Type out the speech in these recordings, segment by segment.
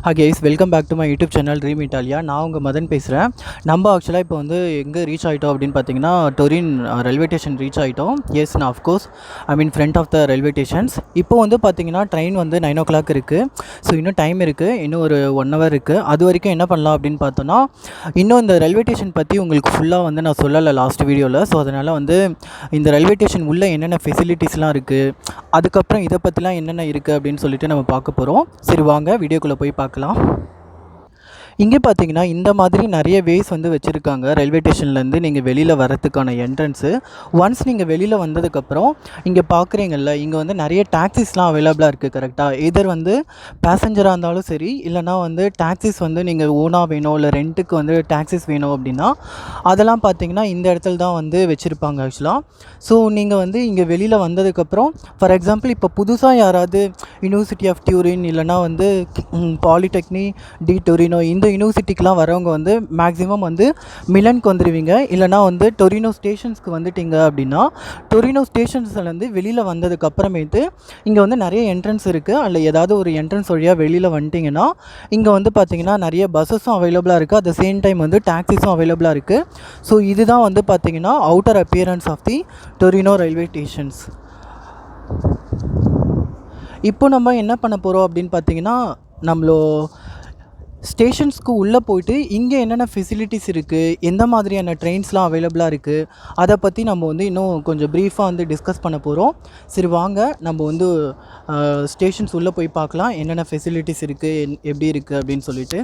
Hi guys, welcome back to my YouTube channel dream Italia. நான் உங்கள் மதன் பேசுகிறேன். நம்ம ஆக்சுவலாக இப்போ வந்து எங்கே ரீச் ஆகிட்டோம் அப்படின்னு பார்த்தீங்கன்னா, டொரின் ரயில்வே ஸ்டேஷன் ரீச் ஆகிட்டோம். எஸ், நான் of course front of the railway stations. இப்போ வந்து பார்த்தீங்கன்னா ட்ரெயின் வந்து 9 o'clock இருக்குது. ஸோ இன்னும் டைம் இருக்குது, இன்னும் ஒரு 1 hour இருக்குது. அது வரைக்கும் என்ன பண்ணலாம் அப்படின்னு பார்த்தோன்னா, இன்னும் இந்த ரயில்வே ஸ்டேஷன் பற்றி உங்களுக்கு ஃபுல்லாக வந்து நான் சொல்லலை லாஸ்ட் வீடியோவில். ஸோ அதனால் வந்து இந்த ரயில்வே ஸ்டேஷன் உள்ளே என்னென்ன ஃபெசிலிட்டிஸ்லாம் இருக்குது, அதுக்கப்புறம் இதை பற்றிலாம் என்னென்ன இருக்குது அப்படின்னு சொல்லிட்டு நம்ம பார்க்க போகிறோம். சரி, வாங்க வீடியோக்குள்ளே போய் பார்க்கலாம். இங்கே பார்த்தீங்கன்னா இந்த மாதிரி நிறைய வேஸ் வந்து வச்சுருக்காங்க. ரயில்வே ஸ்டேஷன்லேருந்து நீங்கள் வெளியில் வரத்துக்கான என்ட்ரன்ஸு. ஒன்ஸ் நீங்கள் வெளியில் வந்ததுக்கப்புறம் இங்கே பார்க்குறீங்கல்ல, இங்கே வந்து நிறைய டாக்ஸிஸ்லாம் அவைலபிளாக இருக்குது. கரெக்டாக எதர் வந்து பேசஞ்சராக இருந்தாலும் சரி, இல்லைனா வந்து டாக்ஸிஸ் வந்து நீங்கள் ஓனாக வேணும், இல்லை ரெண்ட்டுக்கு வந்து டாக்ஸிஸ் வேணும் அப்படின்னா அதெல்லாம் பார்த்தீங்கன்னா இந்த இடத்துல தான் வந்து வச்சுருப்பாங்க ஆக்சுவலாக. ஸோ நீங்கள் வந்து இங்கே வெளியில் வந்ததுக்கப்புறம் ஃபார் எக்ஸாம்பிள் இப்போ புதுசாக யாராவது யூனிவர்சிட்டி ஆஃப் டியூரின் இல்லைனா வந்து பாலிடெக்னிக் டி டொரினோ இந்த யூனிவர்சிட்டிக்கெலாம் வரவங்க வந்து மேக்ஸிமம் வந்து மிலனுக்கு வந்துடுவீங்க. இல்லைனா வந்து டொரினோ ஸ்டேஷன்ஸ்க்கு வந்துட்டிங்க அப்படின்னா டொரினோ ஸ்டேஷன்ஸ்லேருந்து வெளியில் வந்ததுக்கப்புறமேட்டு இங்கே வந்து நிறைய என்ட்ரன்ஸ் இருக்குது. அதில் ஏதாவது ஒரு என்ட்ரன்ஸ் வழியாக வெளியில் வந்துட்டிங்கன்னா இங்கே வந்து பார்த்திங்கன்னா நிறைய பஸ்ஸஸும் அவைலபிளாக இருக்குது. அட் த சேம் டைம் வந்து டாக்ஸிஸும் அவைலபிளாக இருக்குது. ஸோ இதுதான் வந்து பார்த்திங்கன்னா outer appearance of the Torino railway stations. இப்போ நம்ம என்ன பண்ண போகிறோம் அப்படின்னு பார்த்திங்கன்னா, நம்மளோ ஸ்டேஷன்ஸ்க்கு உள்ளே போயிட்டு இங்கே என்னென்ன ஃபெசிலிட்டிஸ் இருக்குது, எந்த மாதிரியான ட்ரெயின்ஸ்லாம் அவைலபிளாக இருக்குது, அதை பற்றி நம்ம வந்து இன்னும் கொஞ்சம் ப்ரீஃபாக வந்து டிஸ்கஸ் பண்ண போகிறோம். சரி, வாங்க நம்ம வந்து ஸ்டேஷன்ஸ் உள்ளே போய் பார்க்கலாம் என்னென்ன ஃபெசிலிட்டிஸ் இருக்குது, எப்படி இருக்குது அப்படின்னு சொல்லிட்டு.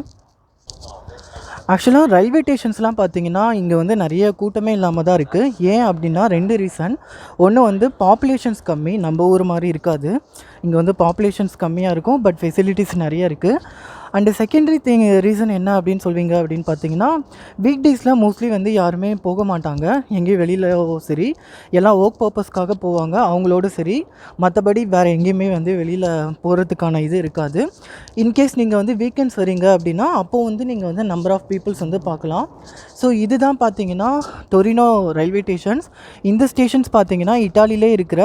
ஆக்சுவலாக ரயில்வே ஸ்டேஷன்ஸ்லாம் பார்த்திங்கன்னா இங்கே வந்து நிறைய கூட்டமே இல்லாமல் தான் இருக்குது. ஏன் அப்படின்னா 2 ரீசன். ஒன்று வந்து பாப்புலேஷன்ஸ் கம்மி, நம்ம ஊர் மாதிரி இருக்காது. இங்கே வந்து பாப்புலேஷன்ஸ் கம்மியாக இருக்கும், பட் ஃபெசிலிட்டிஸ் நிறைய இருக்குது. அண்டு செகண்டரி ரீசன் என்ன அப்படின்னு சொல்வீங்க அப்படின்னு பார்த்தீங்கன்னா, வீக் டேஸில் மோஸ்ட்லி வந்து யாருமே போக மாட்டாங்க எங்கேயும் வெளியில். சரி, எல்லாம் ஒர்க் பர்பஸ்க்காக போவாங்க அவங்களோட சரி, மற்றபடி வேறு எங்கேயுமே வந்து வெளியில் போகிறதுக்கான இது இருக்காது. இன்கேஸ் நீங்கள் வந்து வீக்கெண்ட்ஸ் வரீங்க அப்படின்னா அப்போது வந்து நீங்கள் வந்து நம்பர் ஆஃப் பீப்புள்ஸ் வந்து பார்க்கலாம். ஸோ இதுதான் பார்த்தீங்கன்னா டொரினோ ரயில்வே ஸ்டேஷன்ஸ். இந்த ஸ்டேஷன்ஸ் பார்த்தீங்கன்னா இட்டாலியிலே இருக்கிற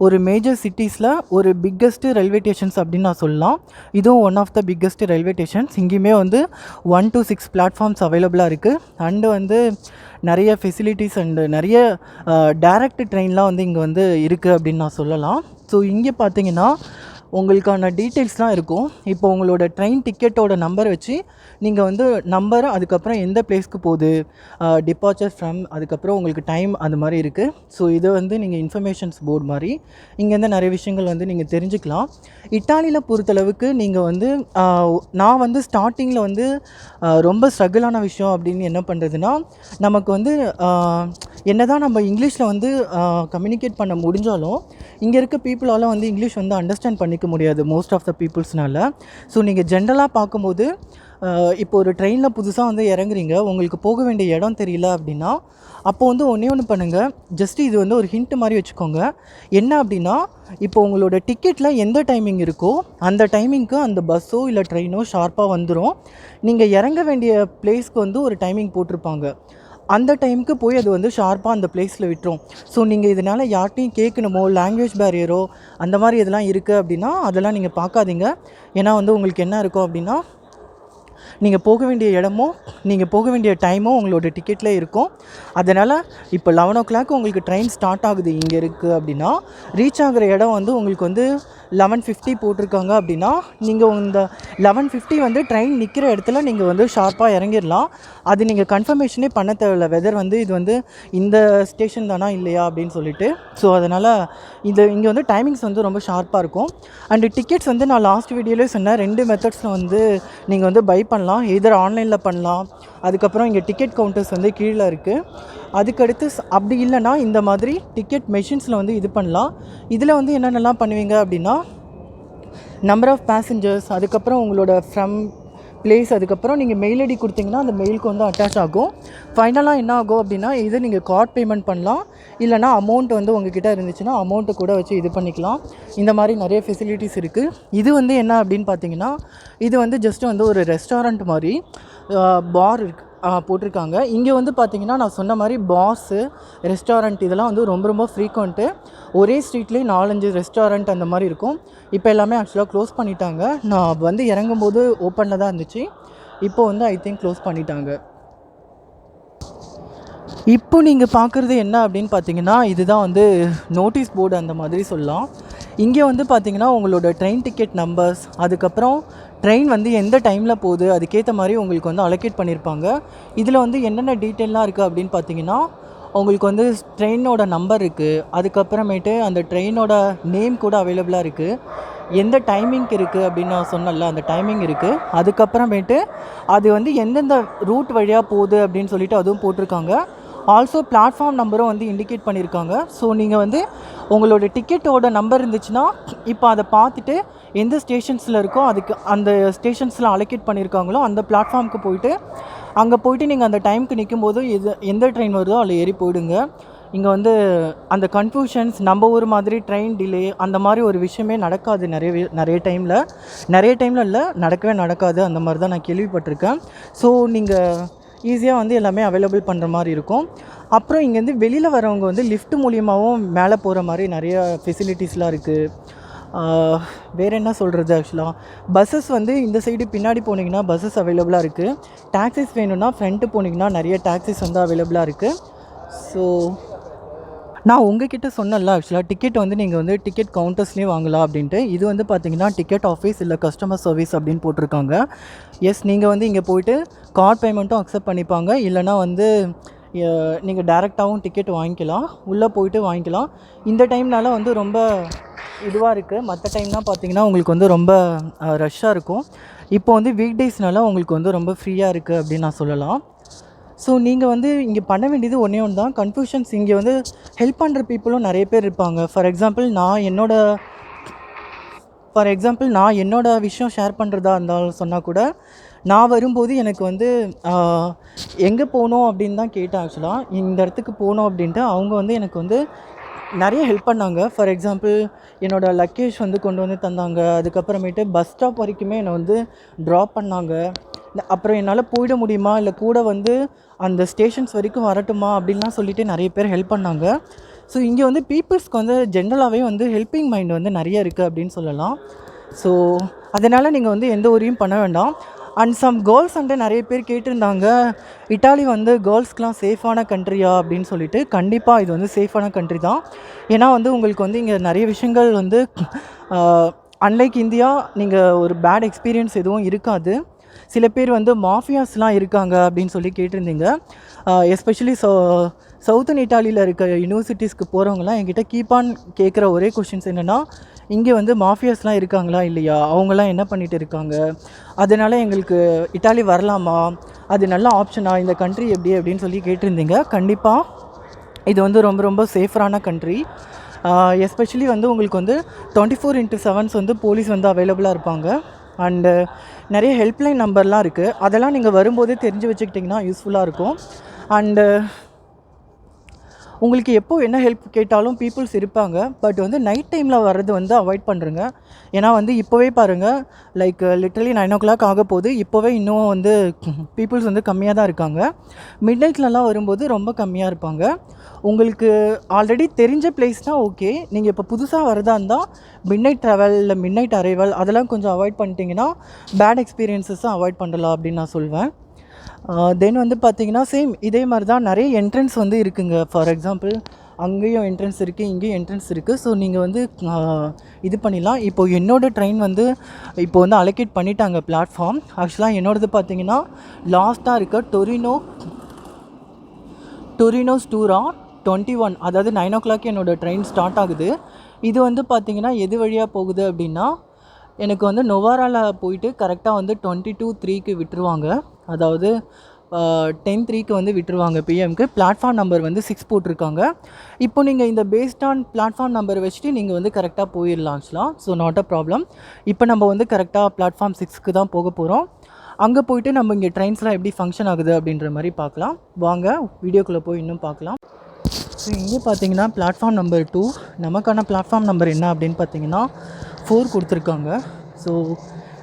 ஒரு மேஜர் சிட்டிஸில் ஒரு பிக்கஸ்ட்டு ரயில்வே ஸ்டேஷன்ஸ் அப்படின்னு நான் சொல்லலாம். இதுவும் one of the biggest railway stations. இங்கேயுமே வந்து 1 to 6 பிளாட்ஃபார்ம்ஸ் அவைலபிளாக இருக்குது. அண்டு வந்து நிறைய ஃபெசிலிட்டிஸ் அண்டு நிறைய டைரக்ட் ட்ரெயின்லாம் வந்து இங்கே வந்து இருக்குது அப்படின்னு நான் சொல்லலாம். ஸோ இங்கே பார்த்தீங்கன்னா உங்களுக்கான டீட்டெயில்ஸ்லாம் இருக்கும். இப்போ உங்களோட ட்ரெயின் டிக்கெட்டோட நம்பர் வச்சு நீங்கள் வந்து நம்பர், அதுக்கப்புறம் எந்த பிளேஸ்க்கு போகுது, டிபார்ச்சர் ஃப்ரம், அதுக்கப்புறம் உங்களுக்கு டைம், அந்த மாதிரி இருக்குது. ஸோ இதை வந்து நீங்கள் இன்ஃபர்மேஷன்ஸ் போர்டு மாதிரி இங்கேருந்து நிறைய விஷயங்கள் வந்து நீங்கள் தெரிஞ்சுக்கலாம். இட்டாலியில் பொறுத்தளவுக்கு நீங்கள் வந்து நான் வந்து ஸ்டார்டிங்கில் வந்து ரொம்ப ஸ்ட்ரகிளான விஷயம் அப்படின்னு என்ன பண்ணுறதுன்னா, நமக்கு வந்து என்ன தான் நம்ம இங்கிலீஷில் வந்து கம்யூனிகேட் பண்ண முடிஞ்சாலும் இங்கே இருக்க பீப்புளால் வந்து இங்கிலீஷ் வந்து அண்டர்ஸ்டாண்ட் பண்ணிக்க முடியாது மோஸ்ட் ஆஃப் த பீப்புள்ஸ்னால. ஸோ நீங்கள் ஜென்ரலாக பார்க்கும்போது இப்போ ஒரு ட்ரெயினில் புதுசாக வந்து இறங்குறீங்க, உங்களுக்கு போக வேண்டிய இடம் தெரியல அப்படின்னா அப்போ வந்து ஒன்று பண்ணுங்கள். ஜஸ்ட்டு இது வந்து ஒரு ஹிண்ட் மாதிரி வச்சுக்கோங்க. என்ன அப்படின்னா, இப்போ உங்களோட டிக்கெட்டில் எந்த டைமிங் இருக்கோ அந்த டைமிங்க்கு அந்த பஸ்ஸோ இல்லை ட்ரெயினோ ஷார்ப்பாக வந்துடும். நீங்கள் இறங்க வேண்டிய பிளேஸ்க்கு வந்து ஒரு டைமிங் போட்டிருப்பாங்க. அந்த டைமுக்கு போய் அது வந்து ஷார்ப்பாக அந்த பிளேஸில் விட்டுரும். ஸோ நீங்கள் இதனால் யார்ட்டையும் கேட்கணுமோ, லாங்குவேஜ் பேரியரோ அந்த மாதிரி இதெல்லாம் இருக்குது அப்படின்னா அதெல்லாம் நீங்கள் பார்க்காதீங்க. ஏன்னா வந்து உங்களுக்கு என்ன இருக்கும் அப்படின்னா, நீங்கள் போக வேண்டிய இடமோ நீங்கள் போக வேண்டிய டைமோ உங்களோட டிக்கெட்டில் இருக்கும். அதனால் இப்போ 11 o'clock உங்களுக்கு ட்ரெயின் ஸ்டார்ட் ஆகுது இங்கே இருக்குது அப்படின்னா, ரீச் ஆகிற இடம் வந்து உங்களுக்கு வந்து 11:50 போட்டிருக்காங்க அப்படின்னா நீங்கள் இந்த 11:50 வந்து ட்ரெயின் நிற்கிற இடத்துல நீங்கள் வந்து ஷார்ப்பாக இறங்கிடலாம். அது நீங்கள் கன்ஃபர்மேஷனே பண்ண தேவையில்ல, வெதர் வந்து இது வந்து இந்த ஸ்டேஷன் தானா இல்லையா அப்படின்னு சொல்லிட்டு. ஸோ அதனால் இங்கே வந்து டைமிங்ஸ் வந்து ரொம்ப ஷார்ப்பாக இருக்கும். அண்டு டிக்கெட்ஸ் வந்து நான் லாஸ்ட் வீடியோவிலே சொன்னேன், 2 மெத்தட்ஸில் வந்து நீங்கள் வந்து பை பண்ணலாம். எதர் ஆன்லைனில் பண்ணலாம், அதுக்கப்புறம் இங்கே டிக்கெட் கவுண்டர்ஸ் வந்து கீழே இருக்குது. அதுக்கடுத்து அப்படி இல்லைனா இந்த மாதிரி டிக்கெட் மெஷின்ஸில் வந்து இது பண்ணலாம். இதில் வந்து என்னென்னலாம் பண்ணுவீங்க அப்படின்னா, நம்பர் ஆஃப் பேசஞ்சர்ஸ், அதுக்கப்புறம் உங்களோட ஃப்ரம் பிளேஸ், அதுக்கப்புறம் நீங்கள் மெயில் ஐடி கொடுத்தீங்கன்னா அந்த மெயிலுக்கு வந்து அட்டாச் ஆகும். ஃபைனலாக என்ன ஆகும் அப்படின்னா, இது நீங்கள் கார்ட் பேமெண்ட் பண்ணலாம், இல்லைனா அமௌண்ட் வந்து உங்ககிட்ட இருந்துச்சுன்னா அமௌண்ட்டு கூட வச்சு இது பண்ணிக்கலாம். இந்த மாதிரி நிறைய ஃபெசிலிட்டிஸ் இருக்குது. இது வந்து என்ன அப்படின்னு பார்த்தீங்கன்னா, இது வந்து ஜஸ்ட்டு வந்து ஒரு ரெஸ்டாரண்ட் மாதிரி பார் இருக்குது. போட்டிருக்காங்க. இங்கே வந்து பார்த்திங்கன்னா நான் சொன்ன மாதிரி பாஸு ரெஸ்டாரண்ட் இதெல்லாம் வந்து ரொம்ப ரொம்ப ஃப்ரீக்வெண்ட்டு. ஒரே ஸ்ட்ரீட்லேயே 4-5 ரெஸ்டாரண்ட் அந்த மாதிரி இருக்கும். இப்போ எல்லாமே ஆக்சுவலாக க்ளோஸ் பண்ணிட்டாங்க. நான் வந்து இறங்கும்போது ஓப்பனில் தான் இருந்துச்சு. இப்போ வந்து ஐ திங்க் க்ளோஸ் பண்ணிட்டாங்க. இப்போ நீங்கள் பார்க்குறது என்ன அப்படின்னு பார்த்தீங்கன்னா, இதுதான் வந்து நோட்டீஸ் போர்டு அந்த மாதிரி சொல்லலாம். இங்கே வந்து பார்த்திங்கன்னா உங்களோட ட்ரெயின் டிக்கெட் நம்பர்ஸ், அதுக்கப்புறம் ட்ரெயின் வந்து எந்த டைமில் போகுது அதுக்கேற்ற மாதிரி உங்களுக்கு வந்து அலோகேட் பண்ணியிருப்பாங்க. இதில் வந்து என்னென்ன டீட்டெயிலாம் இருக்குது அப்படின்னு பார்த்தீங்கன்னா, உங்களுக்கு வந்து ட்ரெயினோட நம்பர் இருக்குது, அதுக்கப்புறமேட்டு அந்த ட்ரெயினோட நேம் கூட அவைலபிளாக இருக்குது, எந்த டைமிங்க்கு இருக்குது அப்படின்னு நான் சொன்னல அந்த டைமிங் இருக்குது, அதுக்கப்புறமேட்டு அது வந்து எந்தெந்த ரூட் வழியாக போகுது அப்படின்னு சொல்லிட்டு அதுவும் போட்டிருக்காங்க. ஆல்சோ பிளாட்ஃபார்ம் நம்பரும் வந்து இண்டிகேட் பண்ணியிருக்காங்க. ஸோ நீங்கள் வந்து உங்களோட டிக்கெட்டோட நம்பர் இருந்துச்சுன்னா இப்போ அதை பார்த்துட்டு எந்த ஸ்டேஷன்ஸில் இருக்கோ அதுக்கு அந்த ஸ்டேஷன்ஸில் அலோகேட் பண்ணியிருக்காங்களோ அந்த பிளாட்ஃபார்முக்கு போயிட்டு அங்கே போயிட்டு நீங்கள் அந்த டைமுக்கு நிற்கும்போது எந்த ட்ரெயின் வருதோ அதில் ஏறி போயிடுங்க. இங்கே வந்து அந்த கன்ஃபியூஷன்ஸ் நம்ம ஊர் மாதிரி ட்ரெயின் டிலே அந்த மாதிரி ஒரு விஷயமே நடக்காது. நிறைய டைமில் இல்லை, நடக்கவே நடக்காது. அந்த மாதிரி தான் நான் கேள்விப்பட்டிருக்கேன். ஸோ நீங்கள் ஈஸியாக வந்து எல்லாமே அவைலபிள் பண்ணுற மாதிரி இருக்கும். அப்புறம் இங்கேருந்து வெளியில் வரவங்க வந்து லிஃப்ட் மூலியமாகவும் மேலே போகிற மாதிரி நிறைய ஃபெசிலிட்டிஸ்லாம் இருக்குது. வேறு என்ன சொல்கிறது, ஆக்சுவலாக பஸ்ஸஸ் வந்து இந்த சைடு பின்னாடி போனீங்கன்னா பஸ்ஸஸ் அவைலபிளாக இருக்குது. டாக்ஸிஸ் வேணும்னா ஃப்ரண்ட்டு போனீங்கன்னா நிறைய டாக்ஸிஸ் வந்து அவைலபிளாக இருக்குது. ஸோ நான் உங்ககிட்ட சொன்னல ஆக்சுவலாக டிக்கெட் வந்து நீங்கள் வந்து டிக்கெட் கவுண்டர்ஸ்லேயே வாங்கலாம் அப்படின்ட்டு. இது வந்து பார்த்திங்கன்னா டிக்கெட் ஆஃபீஸ் இல்லை கஸ்டமர் சர்வீஸ் அப்படின்னு போட்டிருக்காங்க. எஸ், நீங்கள் வந்து இங்கே போய்ட்டு கார்ட் பேமெண்ட்டும் அக்செப்ட் பண்ணிப்பாங்க. இல்லைனா வந்து நீங்கள் டேரெக்டாகவும் டிக்கெட் வாங்கிக்கலாம், உள்ளே போய்ட்டு வாங்கிக்கலாம். இந்த டைம்னால வந்து ரொம்ப இதுவாக இருக்குது. மற்ற டைம்னால் பார்த்திங்கன்னா உங்களுக்கு வந்து ரொம்ப ரஷ்ஷாக இருக்கும். இப்போ வந்து வீக் டேஸ்னால உங்களுக்கு வந்து ரொம்ப ஃப்ரீயாக இருக்குது அப்படின்னு நான் சொல்லலாம். ஸோ நீங்கள் வந்து இங்கே பண்ண வேண்டியது ஒன்றே ஒன்று தான். கன்ஃபியூஷன்ஸ் இங்கே வந்து ஹெல்ப் பண்ணுற பீப்புளும் நிறைய பேர் இருப்பாங்க. ஃபார் எக்ஸாம்பிள் நான் என்னோட விஷயம் ஷேர் பண்ணுறதா இருந்தாலும் சொன்னால் கூட, நான் வரும்போது எனக்கு வந்து எங்கே போகணும் அப்படின்னு தான் கேட்டேன். ஆக்சுவலாக இந்த இடத்துக்கு போகணும் அப்படின்ட்டு அவங்க வந்து எனக்கு வந்து நிறைய ஹெல்ப் பண்ணாங்க. ஃபார் எக்ஸாம்பிள் என்னோடய லக்கேஜ் வந்து கொண்டு வந்து தந்தாங்க. அதுக்கப்புறமேட்டு பஸ் ஸ்டாப் வரைக்குமே என்னை வந்து ட்ராப் பண்ணாங்க. அப்புறம் என்னால் போயிட முடியுமா, இல்லை கூட வந்து அந்த ஸ்டேஷன்ஸ் வரைக்கும் வரட்டுமா அப்படின்லாம் சொல்லிவிட்டு நிறைய பேர் ஹெல்ப் பண்ணாங்க. ஸோ இங்கே வந்து பீப்புள்ஸ்க்கு வந்து ஜென்ரலாகவே வந்து ஹெல்ப்பிங் மைண்ட் வந்து நிறைய இருக்குது அப்படின்னு சொல்லலாம். ஸோ அதனால் நீங்கள் வந்து எந்த ஊரையும் பண்ண வேண்டாம். அண்ட் சம் கேர்ள்ஸ் வந்து நிறைய பேர் கேட்டிருந்தாங்க, இட்டாலி வந்து கேர்ள்ஸ்க்கெலாம் சேஃபான கண்ட்ரியா அப்படின்னு சொல்லிட்டு. கண்டிப்பாக இது வந்து சேஃபான கண்ட்ரி தான். ஏன்னா வந்து உங்களுக்கு வந்து இங்கே நிறைய விஷயங்கள் வந்து அன்லைக் இந்தியா நீங்கள் ஒரு பேட் எக்ஸ்பீரியன்ஸ் எதுவும் இருக்காது. சில பேர் வந்து மாஃபியாஸ்லாம் இருக்காங்க அப்படின்னு சொல்லி கேட்டிருந்தீங்க. எஸ்பெஷலி சவுத்தன் இட்டாலியில் இருக்க யூனிவர்சிட்டிஸ்க்கு போகிறவங்களாம் என்கிட்ட கீப்பான் கேட்குற ஒரே கொஷின்ஸ் என்னென்னா, இங்கே வந்து மாஃபியாஸ்லாம் இருக்காங்களா இல்லையா, அவங்களாம் என்ன பண்ணிகிட்டு இருக்காங்க, அதனால் எங்களுக்கு இட்டாலி வரலாமா, அது நல்ல ஆப்ஷனா, இந்த கண்ட்ரி எப்படி அப்படின்னு சொல்லி கேட்டிருந்தீங்க. கண்டிப்பாக இது வந்து ரொம்ப ரொம்ப சேஃபரான கண்ட்ரி. எஸ்பெஷலி வந்து உங்களுக்கு வந்து 24/7 வந்து போலீஸ் வந்து அவைலபிளாக இருப்பாங்க. அண்டு நிறைய ஹெல்ப்லைன் நம்பர்லாம் இருக்குது. அதெல்லாம் நீங்கள் வரும்போதே தெரிஞ்சு வச்சுக்கிட்டிங்கன்னா யூஸ்ஃபுல்லாக இருக்கும். அண்டு உங்களுக்கு எப்போ என்ன ஹெல்ப் கேட்டாலும் பீப்புள்ஸ் இருப்பாங்க. பட் வந்து நைட் டைமில் வர்றது வந்து அவாய்ட் பண்ணுறங்க. ஏன்னா வந்து இப்போவே பாருங்கள், லைக் லிட்ரலி 9 o'clock ஆக போகுது. இப்போவே இன்னும் வந்து பீப்புள்ஸ் வந்து கம்மியாக தான் இருக்காங்க. மிட் நைட்லலாம் வரும்போது ரொம்ப கம்மியாக இருப்பாங்க. உங்களுக்கு ஆல்ரெடி தெரிஞ்ச பிளேஸ்னால் ஓகே. நீங்கள் இப்போ புதுசாக வரதா இருந்தால் மிட் நைட் ட்ராவல் இல்லை மிட் நைட் அரைவல் அதெல்லாம் கொஞ்சம் அவாய்ட் பண்ணிட்டீங்கன்னா பேட் எக்ஸ்பீரியன்ஸஸும் அவாய்ட் பண்ணலாம் அப்படின்னு நான் சொல்வேன். தென் வந்து பார்த்திங்கன்னா சேம் இதே மாதிரி தான் நிறைய என்ட்ரன்ஸ் வந்து இருக்குங்க. ஃபார் எக்ஸாம்பிள் அங்கேயும் என்ட்ரன்ஸ் இருக்குது, இங்கேயும் என்ட்ரன்ஸ் இருக்குது. ஸோ நீங்கள் வந்து இது பண்ணிடலாம். இப்போது என்னோடய ட்ரெயின் வந்து இப்போ வந்து அலோகேட் பண்ணிட்டாங்க பிளாட்ஃபார்ம். ஆக்சுவலாக என்னோடது பார்த்திங்கன்னா லாஸ்ட்டாக இருக்க டொரினோ ஸ்டூரா 21, அதாவது 9 o'clock என்னோடய ட்ரெயின் ஸ்டார்ட் ஆகுது. இது வந்து பார்த்திங்கன்னா எது வழியாக போகுது அப்படின்னா, எனக்கு வந்து நொவாராவில் போயிட்டு கரெக்டாக வந்து 22:03 விட்டுருவாங்க. அதாவது 10:03 வந்து விட்டுருவாங்க பிஎம்க்கு. பிளாட்ஃபார்ம் நம்பர் வந்து 6 போட்டிருக்காங்க. இப்போ நீங்கள் இந்த பேஸ்ட் ஆன் பிளாட்ஃபார்ம் நம்பர் வச்சுட்டு நீங்கள் வந்து கரெக்டாக போயிடலாம் ஆக்சுவலாக. So not a problem. இப்போ நம்ம வந்து கரெக்டாக பிளாட்ஃபார்ம் 6க்கு தான் போக போகிறோம். அங்கே போயிட்டு நம்ம இங்கே ட்ரெயின்ஸ்லாம் எப்படி ஃபங்க்ஷன் ஆகுது அப்படின்ற மாதிரி பார்க்கலாம். வாங்க வீடியோக்குள்ளே போய் இன்னும் பார்க்கலாம். ஸோ இங்கே பார்த்தீங்கன்னா பிளாட்ஃபார்ம் நம்பர் 2, நமக்கான பிளாட்ஃபார்ம் நம்பர் என்ன அப்படின்னு பார்த்தீங்கன்னா 4 கொடுத்துருக்காங்க. ஸோ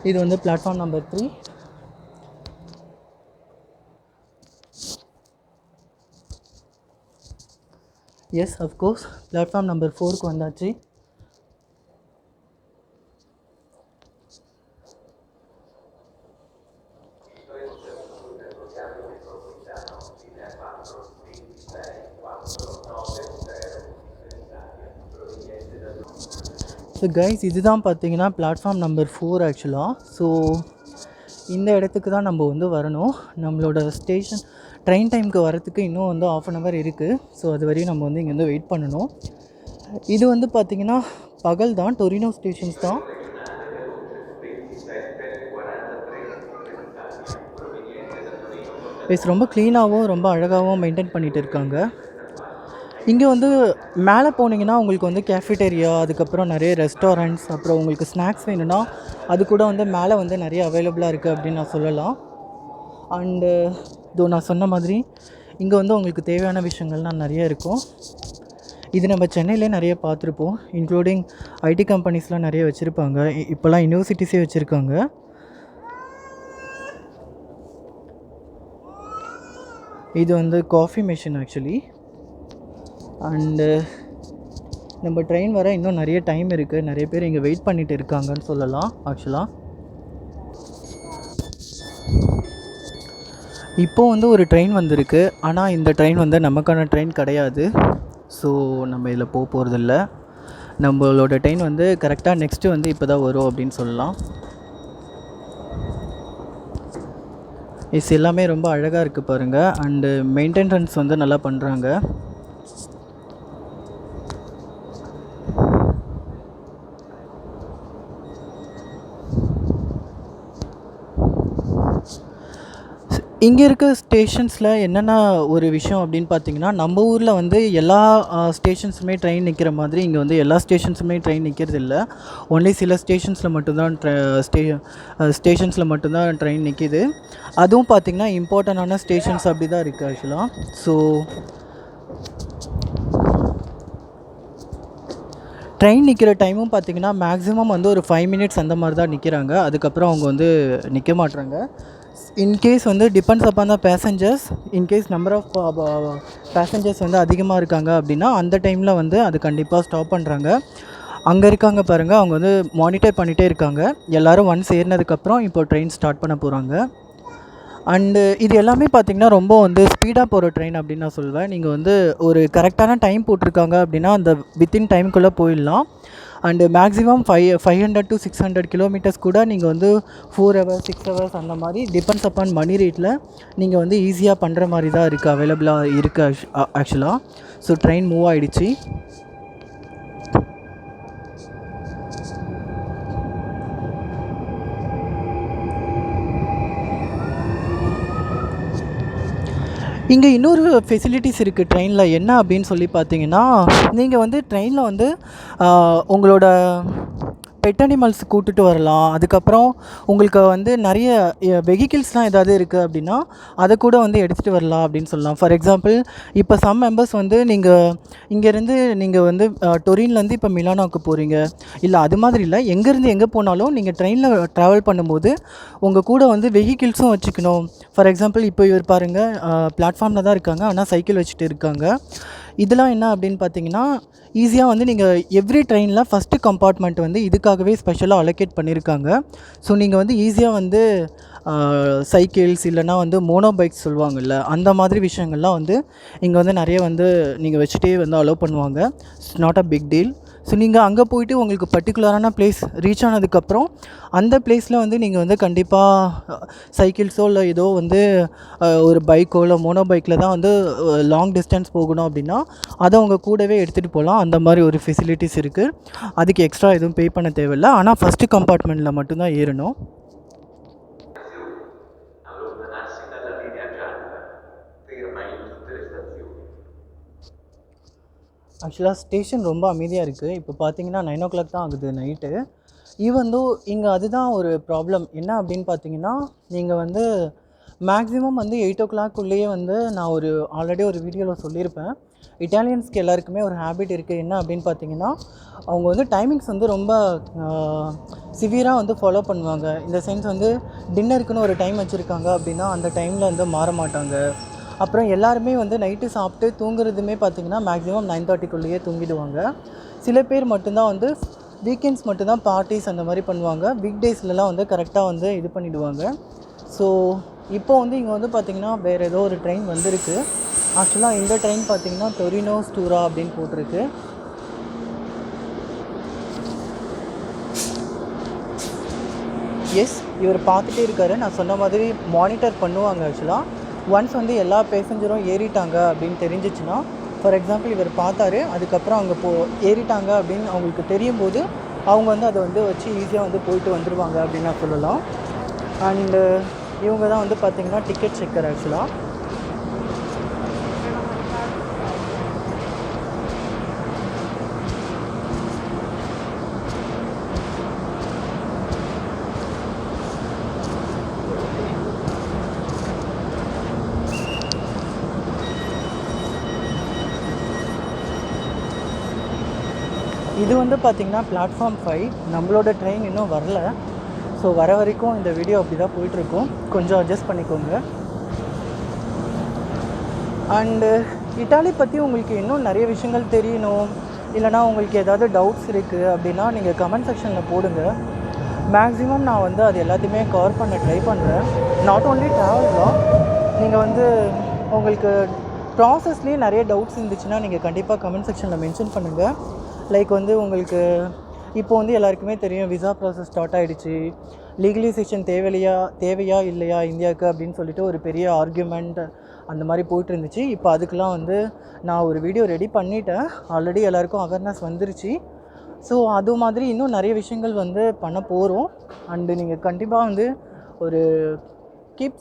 இது வந்து platform number 3. Yes of course platform number 4க்கு வந்தாச்சு. ஸோ கைஸ் இதுதான் பார்த்தீங்கன்னா பிளாட்ஃபார்ம் நம்பர் 4 ஆக்சுவலாக. ஸோ இந்த இடத்துக்கு தான் நம்ம வந்து வரணும். நம்மளோட ஸ்டேஷன் ட்ரெயின் டைமுக்கு வரத்துக்கு இன்னும் வந்து 1/2 hour இருக்குது. ஸோ அது வரையும் நம்ம வந்து இங்கே வந்து வெயிட் பண்ணணும். இது வந்து பார்த்திங்கன்னா பகல் தான், டொரினோ ஸ்டேஷன்ஸ் தான். ரொம்ப க்ளீனாகவும் ரொம்ப அழகாகவும் மெயின்டைன் பண்ணிகிட்டு இருக்காங்க. இங்கே வந்து மேலே போனீங்கன்னா உங்களுக்கு வந்து கேஃபிடேரியா, அதுக்கப்புறம் நிறைய ரெஸ்டாரண்ட்ஸ், அப்புறம் உங்களுக்கு ஸ்நாக்ஸ் வேணும்னா அது கூட வந்து மேலே வந்து நிறைய அவைலபிளாக இருக்குது அப்படின்னு நான் சொல்லலாம். அண்டு இதோ நான் சொன்ன மாதிரி இங்கே வந்து உங்களுக்கு தேவையான விஷயங்கள்லாம் நிறைய இருக்கும். இது நம்ம சென்னையிலே நிறைய பார்த்துருப்போம். இன்க்ளூடிங் ஐடி கம்பெனிஸ்லாம் நிறைய வச்சுருப்பாங்க. இப்போல்லாம் யூனிவர்சிட்டிஸே வச்சுருக்காங்க. இது வந்து காஃபி மிஷின் ஆக்சுவலி. அண்டு நம்ம ட்ரெயின் வர இன்னும் நிறைய டைம் இருக்குது. நிறைய பேர் இங்கே வெயிட் பண்ணிகிட்டு இருக்காங்கன்னு சொல்லலாம் ஆக்சுவலாக. இப்போது வந்து ஒரு ட்ரெயின் வந்திருக்கு. ஆனால் இந்த ட்ரெயின் வந்து நமக்கான ட்ரெயின் கிடையாது. ஸோ நம்ம இதில் போகிறதில்ல. நம்மளோட ட்ரெயின் வந்து கரெக்டாக நெக்ஸ்ட்டு வந்து இப்போ தான் வரும் அப்படின்னு சொல்லலாம். எல்லாமே ரொம்ப அழகாக இருக்குது பாருங்கள். அண்டு மெயின்டெனன்ஸ் வந்து நல்லா பண்ணுறாங்க. இங்கே இருக்க ஸ்டேஷன்ஸில் என்னென்ன ஒரு விஷயம் அப்படின்னு பார்த்தீங்கன்னா, நம்ம ஊரில் வந்து எல்லா ஸ்டேஷன்ஸுமே ட்ரெயின் நிற்கிற மாதிரி இங்கே வந்து எல்லா ஸ்டேஷன்ஸுமே ட்ரெயின் நிற்கிறது இல்லை. ஒன்லி சில ஸ்டேஷன்ஸில் மட்டும்தான் ஸ்டேஷன்ஸில் மட்டும்தான் ட்ரெயின் நிற்கிது. அதுவும் பார்த்திங்கன்னா இம்பார்ட்டண்டான ஸ்டேஷன்ஸ் அப்படி தான் இருக்குது ஆக்சுவலாக. ஸோ ட்ரெயின் நிற்கிற டைமும் பார்த்திங்கன்னா மேக்ஸிமம் வந்து ஒரு 5 minutes அந்த மாதிரி தான் நிற்கிறாங்க. அதுக்கப்புறம் அவங்க வந்து நிற்க மாட்றாங்க. இன்கேஸ் வந்து depends upon the passengers. In case number of passengers வந்து அதிகமாக இருக்காங்க அப்படின்னா அந்த டைமில் வந்து அது கண்டிப்பாக ஸ்டாப் பண்ணுறாங்க. அங்கே இருக்காங்க பாருங்கள், அவங்க வந்து மானிட்டர் பண்ணிகிட்டே இருக்காங்க. எல்லோரும் ஒன்ஸ் ஏறினதுக்கப்புறம் இப்போ ட்ரெயின் ஸ்டார்ட் பண்ண போகிறாங்க. அண்டு இது எல்லாமே பார்த்திங்கன்னா ரொம்ப வந்து ஸ்பீடாக போகிற ட்ரெயின் அப்படின்னு நான் சொல்வேன். நீங்கள் வந்து ஒரு கரெக்டான டைம் போட்டிருக்காங்க அப்படின்னா அந்த வித்தின் டைமுக்குள்ளே போயிடலாம். அண்டு மேக்ஸிமம் 500 to 600 கிலோமீட்டர்ஸ் கூட நீங்கள் வந்து 4 hours 6 hours அந்த மாதிரி டிபெண்ட்ஸ் அப்பான் மணி ரேட்டில் நீங்கள் வந்து ஈஸியாக பண்ணுற மாதிரி தான் இருக்குது, அவைலபிளாக இருக்குது ஆக்சுவலாக. ஸோ ட்ரெயின் மூவ் ஆகிடுச்சு. இங்கே இன்னொரு ஃபெசிலிட்டிஸ் இருக்குது ட்ரெயினில். என்ன அப்படின்னு சொல்லி பார்த்தீங்கன்னா, நீங்கள் வந்து ட்ரெயினில் வந்து உங்களோட பெட் அனிமல்ஸ் கூட்டுட்டு வரலாம். அதுக்கப்புறம் உங்களுக்கு வந்து நிறைய வெஹிக்கிள்ஸ்லாம் ஏதாவது இருக்குது அப்படின்னா அதை கூட வந்து எடுத்துகிட்டு வரலாம் அப்படின்னு சொல்லலாம். ஃபார் எக்ஸாம்பிள் இப்போ சம் மெம்பர்ஸ் வந்து நீங்கள் இங்கேருந்து நீங்கள் வந்து டொரின்லேருந்து இப்போ மிலானோவுக்கு போகிறீங்க, இல்லை அது மாதிரி இல்லை, எங்கேருந்து எங்கே போனாலும் நீங்கள் ட்ரெயினில் ட்ராவல் பண்ணும்போது உங்கள் கூட வந்து வெஹிக்கிள்ஸும் வச்சுக்கணும். ஃபார் எக்ஸாம்பிள் இப்போ இவர் பாருங்கள், பிளாட்ஃபார்மில் தான் இருக்காங்க ஆனால் சைக்கிள் வச்சுட்டு இருக்காங்க. இதெல்லாம் என்ன அப்படின்னு பார்த்தீங்கன்னா, ஈஸியாக வந்து நீங்கள் எவ்ரி ட்ரெயினில் ஃபஸ்ட்டு கம்பார்ட்மெண்ட் வந்து இதுக்காகவே ஸ்பெஷலாக அலோகேட் பண்ணியிருக்காங்க. ஸோ நீங்கள் வந்து ஈஸியாக வந்து சைக்கிள்ஸ் இல்லைனா வந்து மோனோ பைக்ஸ் சொல்லுவாங்கள்ல, அந்த மாதிரி விஷயங்கள்லாம் வந்து இங்கே வந்து நிறைய வந்து நீங்கள் வச்சுட்டே வந்து அலோவ் பண்ணுவாங்க. It's not a big deal. So நீங்கள் அங்கே போய்ட்டு உங்களுக்கு பர்டிகுலரான பிளேஸ் ரீச் ஆனதுக்கப்புறம் அந்த பிளேஸில் வந்து நீங்கள் வந்து கண்டிப்பாக சைக்கிள்ஸோ இல்லை ஏதோ வந்து ஒரு பைக்கோ இல்லை மோனோ பைக்கில் தான் வந்து லாங் டிஸ்டன்ஸ் போகணும் அப்படின்னா அதை அவங்க கூடவே எடுத்துகிட்டு போகலாம். அந்த மாதிரி ஒரு ஃபெசிலிட்டிஸ் இருக்குது. அதுக்கு எக்ஸ்ட்ரா எதுவும் பே பண்ண தேவையில்லை. ஆனால் ஃபஸ்ட்டு கம்பார்ட்மெண்ட்டில் மட்டும்தான் ஏறணும். ஆக்சுவலாக ஸ்டேஷன் ரொம்ப அமைதியாக இருக்குது. இப்போ பார்த்தீங்கன்னா 9 o'clock தான் ஆகுது நைட்டு. ஈவந்தோ இங்கே அதுதான் ஒரு ப்ராப்ளம். என்ன அப்படின்னு பார்த்தீங்கன்னா, நீங்கள் வந்து மேக்ஸிமம் வந்து 8 o'clock வந்து நான் ஆல்ரெடி ஒரு வீடியோவில் சொல்லியிருப்பேன். இட்டாலியன்ஸ்க்கு எல்லாருக்குமே ஒரு ஹேபிட் இருக்குது. என்ன அப்படின்னு பார்த்தீங்கன்னா, அவங்க வந்து டைமிங்ஸ் வந்து ரொம்ப சிவியராக வந்து ஃபாலோ பண்ணுவாங்க. இந்த சென்ஸ் வந்து டின்னருக்குன்னு ஒரு டைம் வச்சுருக்காங்க அப்படின்னா அந்த டைமில் வந்து மாற மாட்டாங்க. அப்புறம் எல்லாருமே வந்து நைட்டு சாப்பிட்டு தூங்குறதுமே பார்த்திங்கன்னா மேக்ஸிமம் 9:30க்குள்ளேயே தூங்கிடுவாங்க. சில பேர் மட்டும்தான் வந்து வீக்கெண்ட்ஸ் மட்டும்தான் பார்ட்டிஸ் அந்த மாதிரி பண்ணுவாங்க. வீக் டேஸ்லலாம் வந்து கரெக்டாக வந்து இது பண்ணிவிடுவாங்க. ஸோ இப்போ வந்து இங்கே வந்து பார்த்திங்கன்னா வேறு ஏதோ ஒரு ட்ரெயின் வந்திருக்கு. ஆக்சுவலாக இந்த ட்ரெயின் பார்த்திங்கன்னா டொரினோ ஸ்டூரா அப்படின்னு போட்டிருக்கு. எஸ், இவர் பார்த்துட்டே இருக்காரு. நான் சொன்ன மாதிரி மானிட்டர் பண்ணுவாங்க. ஆக்சுவலாக ஒன்ஸ் வந்து எல்லா பேசஞ்சரும் ஏறிட்டாங்க அப்படின்னு தெரிஞ்சிச்சுன்னா, ஃபார் எக்ஸாம்பிள் இவர் பார்த்தாரு, அதுக்கப்புறம் அங்கே ஏறிட்டாங்க அப்படின்னு அவங்களுக்கு தெரியும் போது அவங்க வந்து அதை வந்து வச்சு ஈஸியாக வந்து போயிட்டு வந்துடுவாங்க அப்படின்னு நான் சொல்லலாம். அண்டு இவங்க தான் வந்து பார்த்திங்கன்னா டிக்கெட் செக்கர். ஆக்சுவலாக இது வந்து பார்த்திங்கன்னா பிளாட்ஃபார்ம் 5. நம்மளோட ட்ரெயின் இன்னும் வரல. ஸோ வர வரைக்கும் இந்த வீடியோ அப்படி தான் போயிட்டுருக்கும். கொஞ்சம் அட்ஜஸ்ட் பண்ணிக்கோங்க. அண்டு இட்டாலி பற்றி உங்களுக்கு இன்னும் நிறைய விஷயங்கள் தெரியணும், இல்லைனா உங்களுக்கு ஏதாவது டவுட்ஸ் இருக்குது அப்படின்னா நீங்கள் கமெண்ட் செக்ஷனில் போடுங்க. மேக்ஸிமம் நான் வந்து அது எல்லாத்தையுமே கவர் பண்ண ட்ரை பண்ணுறேன். நாட் ஓன்லி ட்ராவல் தான், நீங்கள் வந்து உங்களுக்கு ப்ராசஸ்லேயே நிறைய டவுட்ஸ் இருந்துச்சுன்னா நீங்கள் கண்டிப்பாக கமெண்ட் செக்ஷனில் மென்ஷன் பண்ணுங்கள். லைக் வந்து உங்களுக்கு இப்போ வந்து எல்லாருக்குமே தெரியும் விசா ப்ராசஸ் ஸ்டார்ட் ஆகிடுச்சு, லீகலைசேஷன் தேவையா இல்லையா இந்தியாவுக்கு அப்படின்னு சொல்லிட்டு ஒரு பெரிய ஆர்கியூமெண்ட் அந்த மாதிரி போயிட்டு இருந்துச்சு. இப்போ அதுக்கெலாம் வந்து நான் ஒரு வீடியோ ரெடி பண்ணிட்டேன். ஆல்ரெடி எல்லாருக்கும் அவேர்னஸ் வந்துருச்சு. ஸோ அது மாதிரி இன்னும் நிறைய விஷயங்கள் வந்து பண்ண போகிறோம். அண்டு நீங்கள் கண்டிப்பாக வந்து ஒரு கீப்